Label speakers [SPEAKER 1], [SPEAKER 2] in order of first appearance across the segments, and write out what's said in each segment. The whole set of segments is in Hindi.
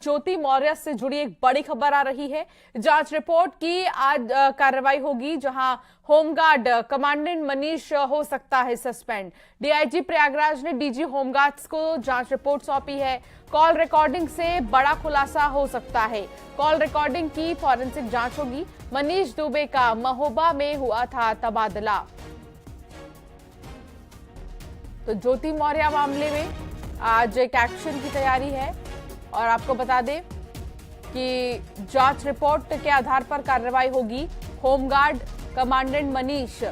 [SPEAKER 1] ज्योति मौर्य से जुड़ी एक बड़ी खबर आ रही है। जांच रिपोर्ट की आज कार्रवाई होगी, जहां होमगार्ड कमांडेंट मनीष हो सकता है सस्पेंड। डीआईजी प्रयागराज ने डीजी होमगार्ड्स को जांच रिपोर्ट सौंपी है। कॉल रिकॉर्डिंग से बड़ा खुलासा हो सकता है। कॉल रिकॉर्डिंग की फॉरेंसिक जांच होगी। मनीष दुबे का महोबा में हुआ था तबादला। तो ज्योति मौर्य मामले में आज एक एक्शन की तैयारी है और आपको बता दें कि जांच रिपोर्ट के आधार पर कार्रवाई होगी। होमगार्ड कमांडेंट मनीष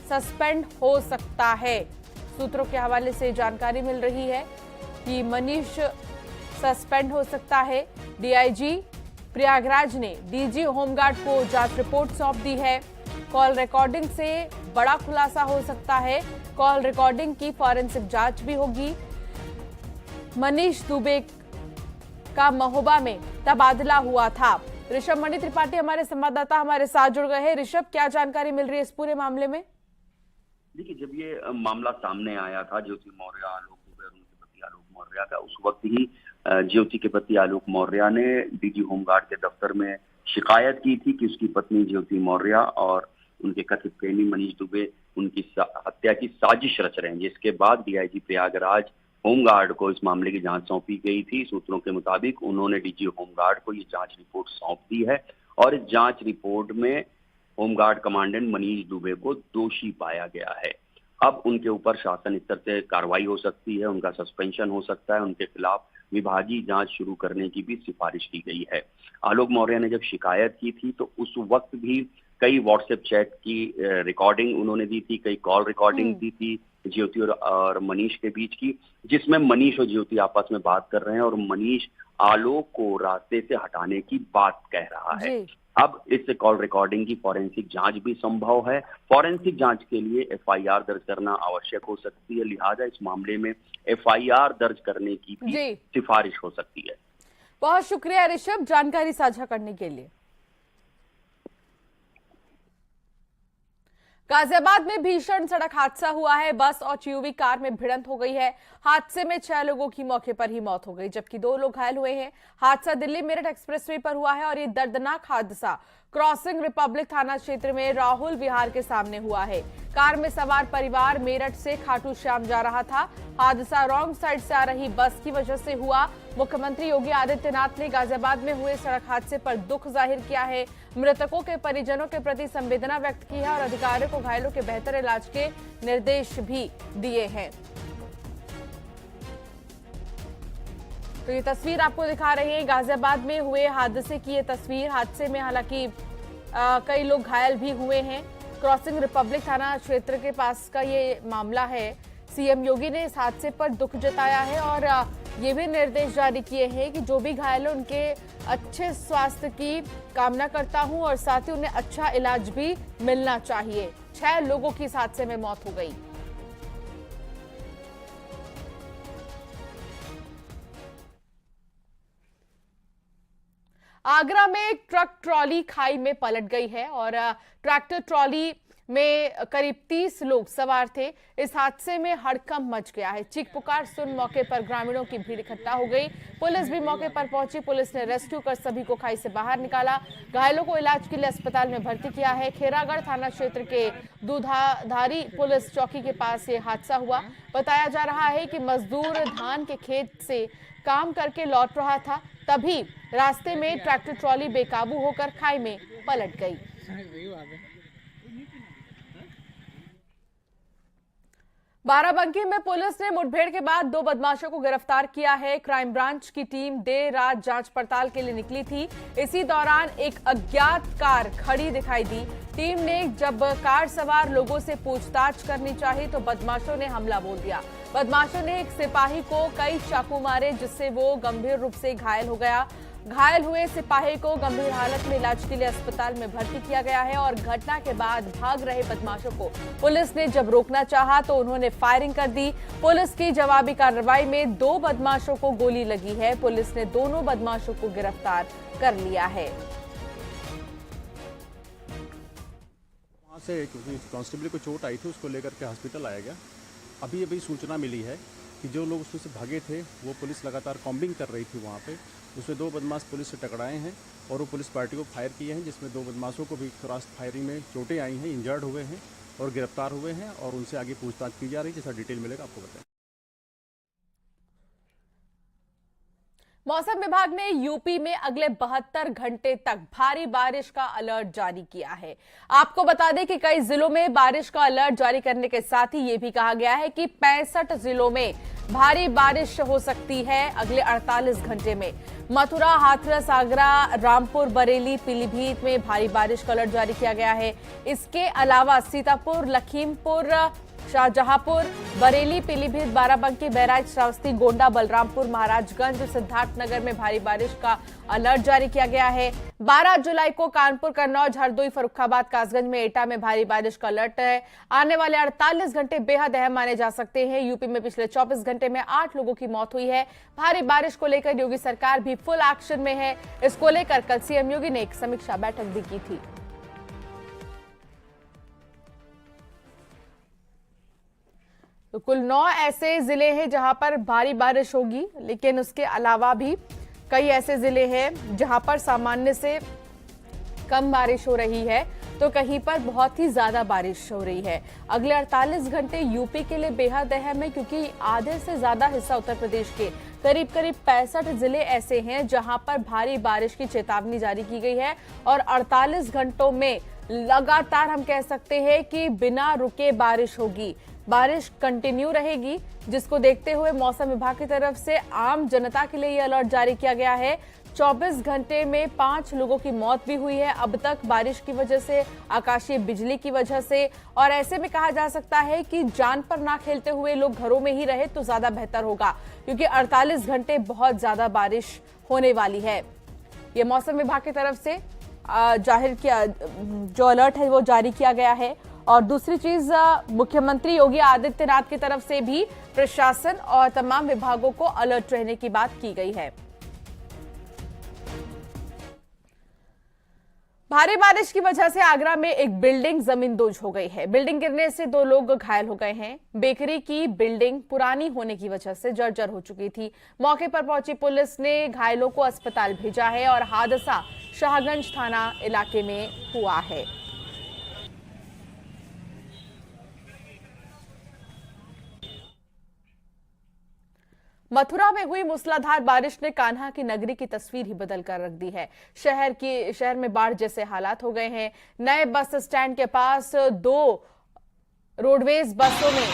[SPEAKER 1] सस्पेंड हो सकता है। सूत्रों के हवाले से जानकारी मिल रही है कि मनीष सस्पेंड हो सकता है। डीआईजी प्रयागराज ने डीजी होमगार्ड को जांच रिपोर्ट सौंप दी है। कॉल रिकॉर्डिंग से बड़ा खुलासा हो सकता है। कॉल रिकॉर्डिंग की फॉरेंसिक जांच भी होगी। मनीष दुबे का महोबा में तबादला हुआ था। ऋषभ मणि त्रिपाठी हमारे संवाददाता हमारे साथ जुड़ गए हैं। ऋषभ, क्या जानकारी मिल रही है इस पूरे मामले में?
[SPEAKER 2] देखिए, जब ये मामला सामने आया था ज्योति मौर्य आलोक दुबे और उनके पति आलोक मौर्य का, उस वक्त ही ज्योति के पति आलोक मौर्य ने डीजी होमगार्ड के दफ्तर में शिकायत की थी कि उसकी पत्नी ज्योति मौर्य और उनके कथित प्रेमी मनीष दुबे उनकी हत्या की साजिश रच रहे हैं। जिसके बाद डीआईजी प्रयागराज होमगार्ड को इस मामले की जांच सौंपी गई थी। सूत्रों के मुताबिक उन्होंने डीजी होमगार्ड को ये जांच रिपोर्ट सौंप दी है और इस जांच रिपोर्ट में होमगार्ड कमांडेंट मनीष दुबे को दोषी पाया गया है। अब उनके ऊपर शासन स्तर से कार्रवाई हो सकती है, उनका सस्पेंशन हो सकता है, उनके खिलाफ विभागीय जांच शुरू करने की भी सिफारिश की गई है। आलोक मौर्य ने जब शिकायत की थी तो उस वक्त भी कई व्हाट्सएप चैट की रिकॉर्डिंग उन्होंने दी थी, कई कॉल रिकॉर्डिंग दी थी ज्योति और मनीष के बीच की, जिसमें मनीष और ज्योति आपस में बात कर रहे हैं और मनीष आलोक को रास्ते से हटाने की बात कह रहा है। अब इस कॉल रिकॉर्डिंग की फॉरेंसिक जांच भी संभव है। फॉरेंसिक जांच के लिए एफआईआर दर्ज करना आवश्यक हो सकती है, लिहाजा इस मामले में एफआईआर दर्ज करने की भी सिफारिश हो सकती है।
[SPEAKER 1] बहुत शुक्रिया ऋषभ, जानकारी साझा करने के लिए। गाजियाबाद में भीषण सड़क हादसा हुआ है। बस और टीयूवी कार में भिड़ंत हो गई है। हादसे में 6 लोगों की मौके पर ही मौत हो गई, जबकि 2 लोग घायल हुए हैं। हादसा दिल्ली मेरठ एक्सप्रेसवे पर हुआ है और ये दर्दनाक हादसा क्रॉसिंग रिपब्लिक थाना क्षेत्र में राहुल विहार के सामने हुआ है। कार में सवार परिवार मेरठ से खाटू श्याम जा रहा था। हादसा रॉन्ग साइड से आ रही बस की वजह से हुआ। मुख्यमंत्री योगी आदित्यनाथ ने गाजियाबाद में हुए सड़क हादसे पर दुख जाहिर किया है। मृतकों के परिजनों के प्रति संवेदना व्यक्त की है और अधिकारियों को घायलों के बेहतर इलाज के निर्देश भी दिए हैं। तो ये तस्वीर आपको दिखा रहे हैं गाजियाबाद में हुए हादसे की। ये तस्वीर, हादसे में हालांकि कई लोग घायल भी हुए हैं। क्रॉसिंग रिपब्लिक थाना क्षेत्र के पास का ये मामला है। सीएम योगी ने इस हादसे पर दुख जताया है और ये भी निर्देश जारी किए हैं कि जो भी घायल उनके अच्छे स्वास्थ्य की कामना करता हूं और साथ ही उन्हें अच्छा इलाज भी मिलना चाहिए। 6 लोगों की इस हादसे में मौत हो गई। आगरा में एक ट्रक ट्रॉली खाई में पलट गई है और ट्रैक्टर ट्रॉली में करीब 30 लोग सवार थे। इस हादसे में हड़कंप मच गया है। चीख पुकार सुन मौके पर ग्रामीणों की भीड़ इकट्ठा हो गई। पुलिस भी मौके पर पहुंची। पुलिस ने रेस्क्यू कर सभी को खाई से बाहर निकाला। घायलों को इलाज के लिए अस्पताल में भर्ती किया है। खेरागढ़ थाना क्षेत्र के दूधाधारी पुलिस चौकी के पास ये हादसा हुआ। बताया जा रहा है कि मजदूर धान के खेत से काम करके लौट रहा था, तभी रास्ते में ट्रैक्टर ट्रॉली बेकाबू होकर खाई में पलट गई। बाराबंकी में पुलिस ने मुठभेड़ के बाद 2 बदमाशों को गिरफ्तार किया है। क्राइम ब्रांच की टीम देर रात जांच पड़ताल के लिए निकली थी। इसी दौरान एक अज्ञात कार खड़ी दिखाई दी। टीम ने जब कार सवार लोगों से पूछताछ करनी चाही तो बदमाशों ने हमला बोल दिया। बदमाशों ने एक सिपाही को कई चाकू मारे, जिससे वो गंभीर रूप से घायल हो गया। घायल हुए सिपाही को गंभीर हालत में इलाज के लिए अस्पताल में भर्ती किया गया है और घटना के बाद भाग रहे बदमाशों को पुलिस ने जब रोकना चाहा तो उन्होंने फायरिंग कर दी। पुलिस की जवाबी कार्रवाई में 2 बदमाशों को गोली लगी है। पुलिस ने दोनों बदमाशों को गिरफ्तार कर लिया है।
[SPEAKER 3] वहाँ से क्योंकि कांस्टेबल को चोट आई थी, उसको लेकर के हॉस्पिटल आया गया। अभी सूचना मिली है कि जो लोग उसमें से भागे थे वो पुलिस लगातार कॉम्बिंग कर रही थी वहाँ पे, उसमें 2 बदमाश पुलिस से टकराए हैं और वो पुलिस पार्टी को फायर किए हैं, जिसमें 2 बदमाशों को भी क्रॉस फायरिंग में चोटें आई हैं, इंजर्ड हुए हैं और गिरफ्तार हुए हैं और उनसे आगे पूछताछ की जा रही है। जैसा डिटेल मिलेगा आपको बताएं।
[SPEAKER 1] मौसम विभाग ने यूपी में अगले 72 घंटे तक भारी बारिश का अलर्ट जारी किया है। आपको बता दें कि कई जिलों में बारिश का अलर्ट जारी करने के साथ ही यह भी कहा गया है कि 65 जिलों में भारी बारिश हो सकती है अगले 48 घंटे में। मथुरा, हाथरस, आगरा, रामपुर, बरेली, पीलीभीत में भारी बारिश का अलर्ट जारी किया गया है। इसके अलावा सीतापुर, लखीमपुर, शाहजहांपुर, बरेली, पीलीभीत, बाराबंकी, बहराइच, श्रावस्ती, गोंडा, बलरामपुर, महाराजगंज, सिद्धार्थनगर में भारी बारिश का अलर्ट जारी किया गया है। 12 जुलाई को कानपुर, कन्नौज, हरदोई, फर्रुखाबाद, कासगंज में एटा में भारी बारिश का अलर्ट है। आने वाले 48 घंटे बेहद अहम माने जा सकते हैं। यूपी में पिछले 24 घंटे में 8 लोगों की मौत हुई है। भारी बारिश को लेकर योगी सरकार भी फुल एक्शन में है। इसको लेकर कल सीएम योगी ने एक समीक्षा बैठक भी की थी। तो कुल 9 ऐसे जिले हैं जहां पर भारी बारिश होगी, लेकिन उसके अलावा भी कई ऐसे जिले हैं जहां पर सामान्य से कम बारिश हो रही है, तो कहीं पर बहुत ही ज्यादा बारिश हो रही है। अगले 48 घंटे यूपी के लिए बेहद अहम है, क्योंकि आधे से ज्यादा हिस्सा उत्तर प्रदेश के करीब 65 जिले ऐसे हैं जहां पर भारी बारिश की चेतावनी जारी की गई है और 48 घंटों में लगातार हम कह सकते हैं कि बिना रुके बारिश होगी। बारिश कंटिन्यू रहेगी, जिसको देखते हुए मौसम विभाग की तरफ से आम जनता के लिए यह अलर्ट जारी किया गया है। 24 घंटे में 5 लोगों की मौत भी हुई है अब तक बारिश की वजह से, आकाशीय बिजली की वजह से। और ऐसे में कहा जा सकता है कि जान पर ना खेलते हुए लोग घरों में ही रहे तो ज्यादा बेहतर होगा, क्योंकि 48 घंटे बहुत ज्यादा बारिश होने वाली है। ये मौसम विभाग की तरफ से जाहिर किया जो अलर्ट है वो जारी किया गया है। और दूसरी चीज, मुख्यमंत्री योगी आदित्यनाथ की तरफ से भी प्रशासन और तमाम विभागों को अलर्ट रहने की बात की गई है। भारी बारिश की वजह से आगरा में एक बिल्डिंग जमींदोज हो गई है। बिल्डिंग गिरने से 2 लोग घायल हो गए हैं। बेकरी की बिल्डिंग पुरानी होने की वजह से जर्जर हो चुकी थी। मौके पर पहुंची पुलिस ने घायलों को अस्पताल भेजा है और हादसा शाहगंज थाना इलाके में हुआ है। मथुरा में हुई मूसलाधार बारिश ने कान्हा की नगरी की तस्वीर ही बदल कर रख दी है। शहर में बाढ़ जैसे हालात हो गए हैं। नए बस स्टैंड के पास 2 रोडवेज बसों में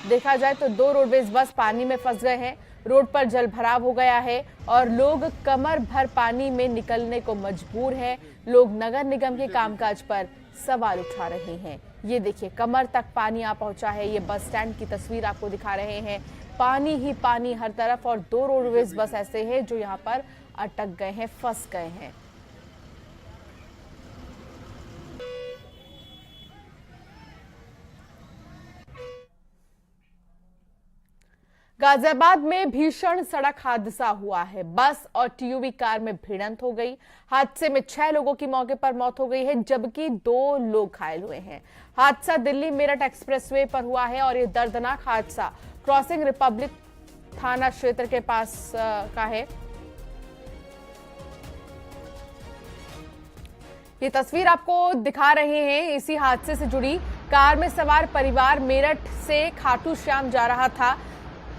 [SPEAKER 1] देखा जाए तो 2 रोडवेज बस पानी में फंस गए हैं। रोड पर जल भराव हो गया है और लोग कमर भर पानी में निकलने को मजबूर हैं। लोग नगर निगम के कामकाज पर सवाल उठा रहे हैं। ये देखिए, कमर तक पानी आ पहुंचा है। ये बस स्टैंड की तस्वीर आपको दिखा रहे हैं। पानी ही पानी हर तरफ और 2 रोडवेज बस ऐसे हैं जो यहां पर अटक गए हैं, फंस गए हैं। गाजियाबाद में भीषण सड़क हादसा हुआ है। बस और टीयूवी कार में भिड़ंत हो गई। हादसे में 6 लोगों की मौके पर मौत हो गई है, जबकि 2 लोग घायल हुए हैं। हादसा दिल्ली मेरठ एक्सप्रेसवे पर हुआ है और यह दर्दनाक हादसा क्रॉसिंग रिपब्लिक थाना क्षेत्र के पास का है। ये तस्वीर आपको दिखा रहे हैं इसी हादसे से जुड़ी। कार में सवार परिवार मेरठ से खाटू श्याम जा रहा था।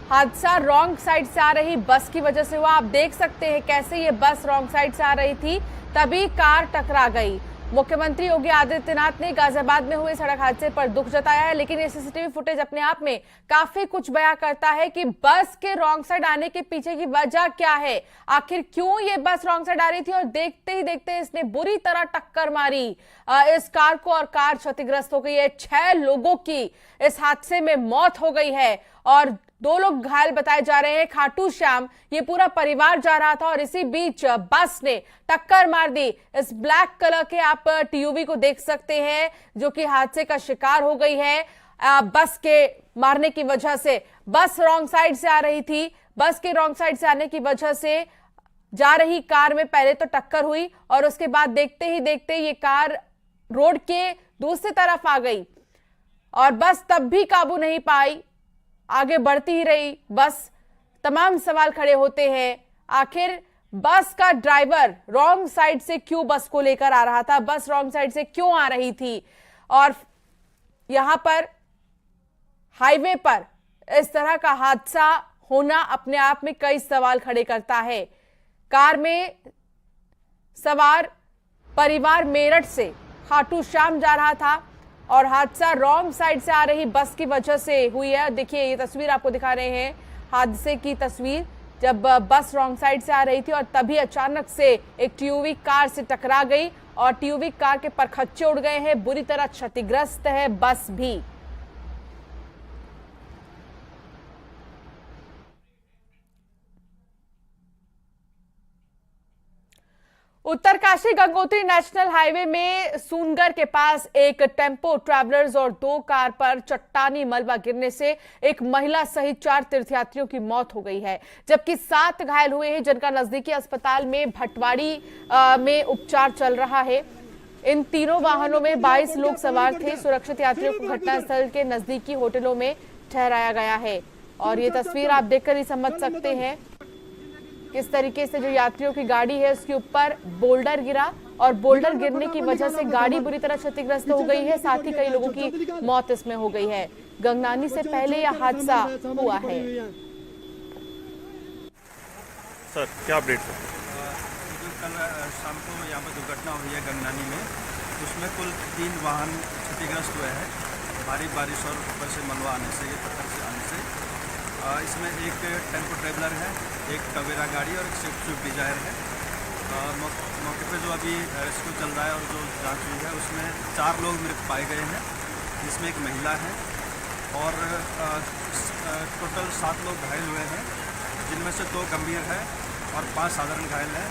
[SPEAKER 1] हादसा रॉन्ग साइड से आ रही बस की वजह से हुआ। आप देख सकते हैं कैसे ये बस रॉन्ग साइड से आ रही थी, तभी कार टकरा गई। मुख्यमंत्री योगी आदित्यनाथ ने गाजियाबाद में हुए सड़क हादसे पर दुख जताया है, लेकिन ये सीसीटीवी फुटेज अपने आप में काफी कुछ बयां करता है कि बस के रॉन्ग साइड आने के पीछे की वजह क्या है। आखिर क्यों ये बस रॉन्ग साइड आ रही थी और देखते ही देखते इसने बुरी तरह टक्कर मारी इस कार को और कार क्षतिग्रस्त हो गई है। 6 लोगों की इस हादसे में मौत हो गई है और 2 लोग घायल बताए जा रहे हैं। खाटू श्याम ये पूरा परिवार जा रहा था और इसी बीच बस ने टक्कर मार दी। इस ब्लैक कलर के आप टीयूवी को देख सकते हैं जो कि हादसे का शिकार हो गई है बस के मारने की वजह से। बस रॉन्ग साइड से आ रही थी। बस के रॉन्ग साइड से आने की वजह से जा रही कार में पहले तो टक्कर हुई और उसके बाद देखते ही देखते ये कार रोड के दूसरी तरफ आ गई और बस तब भी काबू नहीं पाई, आगे बढ़ती ही रही बस। तमाम सवाल खड़े होते हैं, आखिर बस का ड्राइवर रॉन्ग साइड से क्यों बस को लेकर आ रहा था, बस रॉन्ग साइड से क्यों आ रही थी, और यहां पर हाईवे पर इस तरह का हादसा होना अपने आप में कई सवाल खड़े करता है। कार में सवार परिवार मेरठ से खाटू श्याम जा रहा था और हादसा रॉन्ग साइड से आ रही बस की वजह से हुई है। देखिए ये तस्वीर आपको दिखा रहे हैं, हादसे की तस्वीर, जब बस रॉन्ग साइड से आ रही थी और तभी अचानक से एक टीयूवी कार से टकरा गई और टीयूवी कार के परखच्चे उड़ गए हैं, बुरी तरह क्षतिग्रस्त है बस भी। उत्तरकाशी गंगोत्री नेशनल हाईवे में सूनगर के पास एक टेम्पो ट्रैवलर्स और 2 कार पर चट्टानी मलबा गिरने से एक महिला सहित 4 तीर्थयात्रियों की मौत हो गई है, जबकि 7 घायल हुए हैं, जिनका नजदीकी अस्पताल में भटवाड़ी में उपचार चल रहा है। इन तीनों वाहनों में 22 लोग सवार थे। सुरक्षित यात्रियों को घटनास्थल के नजदीकी होटलों में ठहराया गया है और ये तस्वीर आप देखकर ही समझ सकते हैं किस तरीके से जो यात्रियों की गाड़ी है उसके ऊपर बोल्डर गिरा और बोल्डर गिरने की वजह से गाड़ी बुरी तरह क्षतिग्रस्त हो गई है, साथ ही कई लोगों की मौत इसमें हो गई है। गंगनानी से पहले यह हादसा हुआ है।
[SPEAKER 4] सर क्या अपडेट है?
[SPEAKER 5] जो कल शाम को यहाँ पर दुर्घटना हुई है गंगनानी में, उसमें कुल 3 वाहन क्षतिग्रस्त हुए हैं भारी बारिश और ऊपर से मलबा आने से, पत्थर से आने से। इसमें एक टेम्पो ट्रैवलर है, एक टवेरा गाड़ी और एक स्विफ्ट डिजायर है। मौके पे जो अभी रेस्क्यू चल रहा है और जो जांच हुई है उसमें 4 लोग मृत पाए गए हैं, जिसमें एक महिला है और टोटल 7 लोग घायल हुए हैं, जिनमें से 2 गंभीर है और 5 साधारण घायल हैं।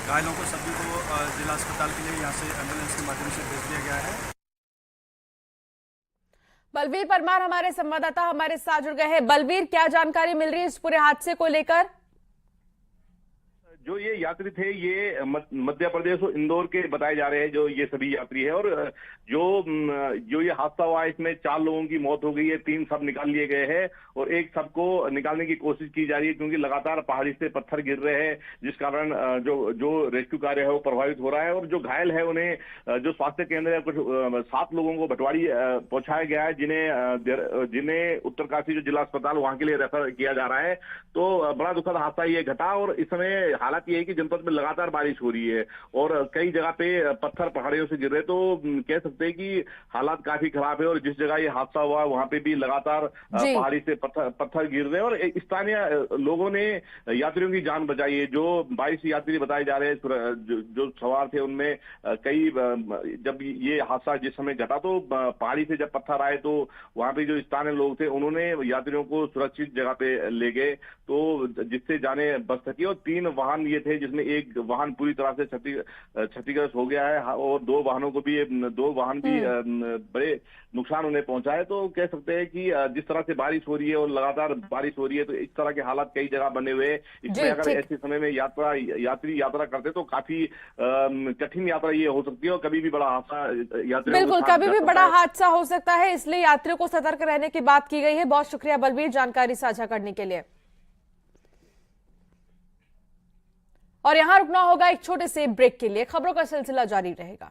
[SPEAKER 5] घायलों को सभी को जिला अस्पताल के लिए यहाँ से एम्बुलेंस के माध्यम से भेज दिया गया है।
[SPEAKER 1] बलवीर परमार हमारे संवाददाता हमारे साथ जुड़ गए हैं। बलवीर, क्या जानकारी मिल रही है इस पूरे हादसे को लेकर?
[SPEAKER 6] जो ये यात्री थे ये मध्य प्रदेश और इंदौर के बताए जा रहे हैं, जो ये सभी यात्री है। और जो ये हादसा हुआ है इसमें 4 लोगों की मौत हो गई है, 3 सब निकाल लिए गए हैं और एक सबको निकालने की कोशिश की जा रही है, क्योंकि लगातार पहाड़ी से पत्थर गिर रहे हैं, जिस कारण जो रेस्क्यू कार्य है वो प्रभावित हो रहा है। और जो घायल है उन्हें जो स्वास्थ्य केंद्र है, कुछ 7 लोगों को भटवाड़ी पहुंचाया गया है, जिन्हें उत्तरकाशी जो जिला अस्पताल वहां के लिए रेफर किया जा रहा है। तो बड़ा दुखद हादसा ये घटा और इस समय हालात ये है कि जनपद में लगातार बारिश हो रही है और कई जगह पे पत्थर पहाड़ियों से गिर रहे, तो कह सकते हैं कि हालात काफी खराब है। और जिस जगह ये हादसा हुआ वहां पे भी लगातार पहाड़ी से पत्थर गिर रहे हैं और स्थानीय लोगों ने यात्रियों की जान बचाई है। जो 22 यात्री बताए जा रहे हैं जो सवार थे, उनमें कई, जब ये हादसा जिस समय घटा तो पहाड़ी से जब पत्थर आए तो वहां पे जो स्थानीय लोग थे उन्होंने यात्रियों को सुरक्षित जगह पे ले गए, तो जिससे जाने बच सकी। और 3 वाहन ये थे, जिसमें एक वाहन पूरी तरह से क्षतिग्रस्त हो गया है और 2 वाहनों को भी 2 वाहन भी बड़े नुकसान उन्हें पहुंचा है। तो कह सकते हैं कि जिस तरह से बारिश हो रही है और लगातार बारिश हो रही है, तो इस तरह के हालात कई जगह बने हुए हैं। इसमें अगर ऐसे समय में यात्री यात्रा करते तो काफी कठिन यात्रा ये हो सकती है और कभी भी बड़ा हादसा यात्रियों
[SPEAKER 1] बिल्कुल कभी भी बड़ा हादसा हो सकता है, इसलिए यात्रियों को सतर्क रहने की बात की गई है। बहुत शुक्रिया बलवीर जानकारी साझा करने के लिए। और यहां रुकना होगा एक छोटे से ब्रेक के लिए, खबरों का सिलसिला जारी रहेगा।